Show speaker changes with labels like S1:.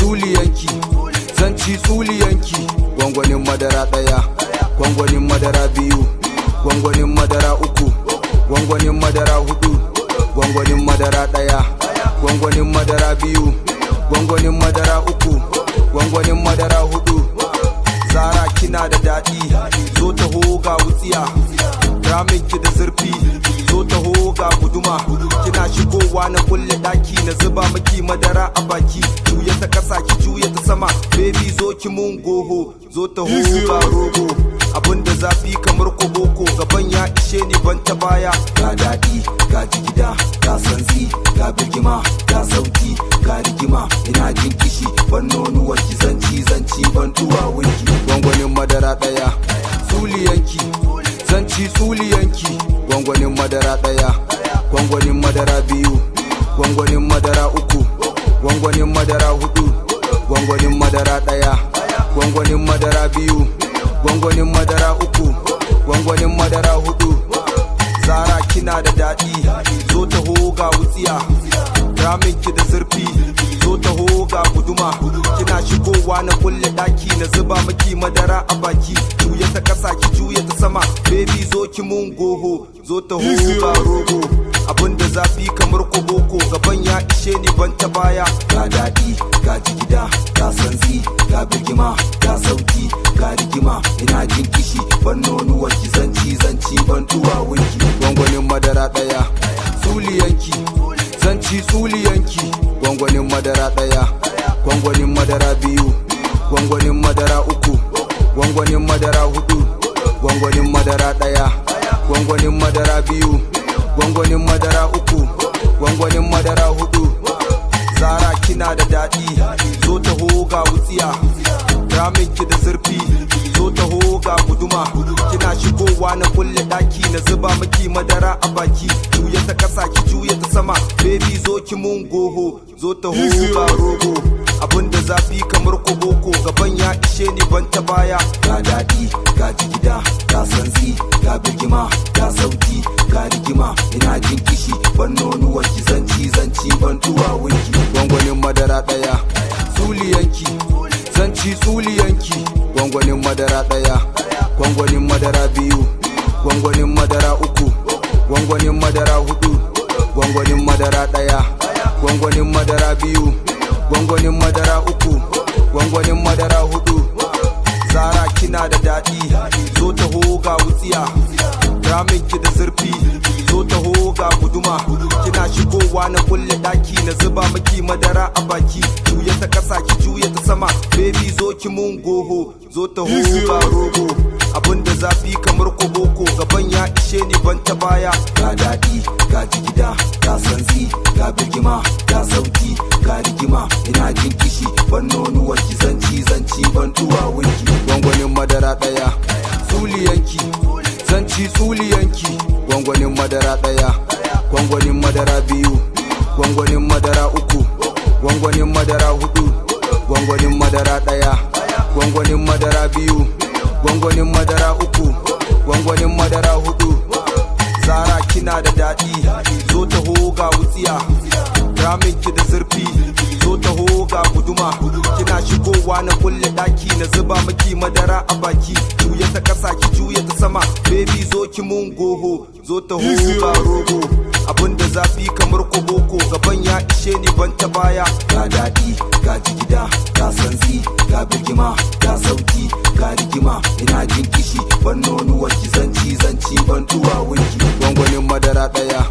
S1: tsuliyanki, zan ci tsuliyanki. Gwangwanin madara ɗaya, gwangwanin madara biyu, gwangwanin madara uku, gwangwanin madara hudu, gwangwanin madara ɗaya, gwangwanin madara biyu, gwangwanin madara uku, gwangwanin madara hudu. Zara kina da daɗi, zo taho ga wutsiya, raminki da zurfi, zo taho ga guduma. Kina shigowa na kulle ɗaki, na zuba miki madara a baki. Juya ta ƙasa ki juya ta sama, baby zo ki mun goho, zo taho ga rogo. Abinda zafi kamar koboko, gaban ya ishe ni ban ta baya. Ga daɗi, ga jigida, ga santsi, ga birgima, ga sauti, ga rigima. Ina jin kishi, ban nonuwar ki zanci ban duwawunki. Gwangwanin madara ɗaya, tsuliyanki, zan ci tsuliyanki. Gwangwanin madara ɗaya, gwangwanin madara biyu, gwangwanin madara uku, gwangwanin madara hudu, gwangwanin madara ɗaya, gwangwanin madara biyu, gwangwanin madara uku, gwangwanin madara hudu. Zara kina da daɗi, zo taho ga wutsiya, raminki da zurfi, zo taho ga guduma. Kina shigowa na kulle ɗaki, na zuba miki madara a baki. Juya ta ƙasa ki juya ta sama, baby zo ki mun goho, zo taho ga rogo. Abinda zafi kamar koboko, gaban ya ishe ni ban ta baya. Ga daɗi, ga jigida, ga santsi, ga birgima, ga sauti, ga rigima. Ina jin kishi, ban nonuwar ki zanci ban duwawunki. Gwangwanin madara ɗaya, tsuliyanki, zan ci tsuliyanki. Gwangwanin madara ɗaya, gwangwanin madara biyu, gwangwanin madara uku, gwangwanin madara hudu, gwangwanin madara ɗaya, gwangwanin madara biyu, gwangwanin madara uku, gwangwanin madara hudu. Zara kina da daɗi, zo taho ga wutsiya, raminki da zurfi, zo taho ga guduma. Kina shigowa na kulle ɗaki, na zuba miki madara a baki. Juya ta ƙasa ki juya ta sama, baby zo ki mun goho, zo taho ga rogo. Abinda zafi kamar koboko, gaban ya ishe ni ban ta baya. Ga daɗi, ga jigida, ga santsi, ga birgima, ga sauti, ga rigima. Ina jin kishi, ban nonuwar ki zanci ban duwawunki. Gwangwanin madara ɗaya, tsuliyanki, zan ci tsuliyanki. Gwangwanin madara ɗaya, gwangwanin madara biyu, gwangwanin madara uku, gwangwanin madara hudu, gwangwanin madara ɗaya, gwangwanin madara biyu, gwangwanin madara uku, gwangwanin madara hudu. Zara kina da daɗi, zo taho ga wutsiya, raminki da zurfi, zo taho ga guduma. Kina shigowa na kulle ɗaki, na zuba miki madara a baki. Juya ta ƙasa ki juya ta sama, baby zo ki mun goho, zo taho ga rogo. Abinda zafi kamar koboko, gaban ya ishe ni ban ta baya. Ga daɗi, ga jigida, ga santsi, ga birgima, ga sauti, ga rigima. Ina jin kishi, ban nonuwar ki zanci ban duwawunki. Gwangwanin madara ɗaya, tsuliyanki, zan ci tsuliyanki. Gwangwanin madara ɗaya, gwangwanin madara biyu, gwangwanin madara uku, gwangwanin madara hudu, gwangwanin madara ɗaya, gwangwanin madara biyu, gwangwanin madara uku, gwangwanin madara hudu. Zara kina da daɗi, zo taho ga wutsiya, raminki da zurfi, zo taho ga guduma. Kina shigowa na kulle ɗaki, na zuba miki madara a baki. Juya ta ƙasa ki juya ta sama, baby zo ki mun goho, zo taho ga rogo. Abinda zafi kamar koboko, gaban ya ishe ni ban ta baya. Ga daɗi, ga jigida, ga santsi, ga birgima, ga sauti, ga rigima. Ina jin kishi, ban nonuwar ki zanci ban duwawunki. Gwangwanin madara ɗaya,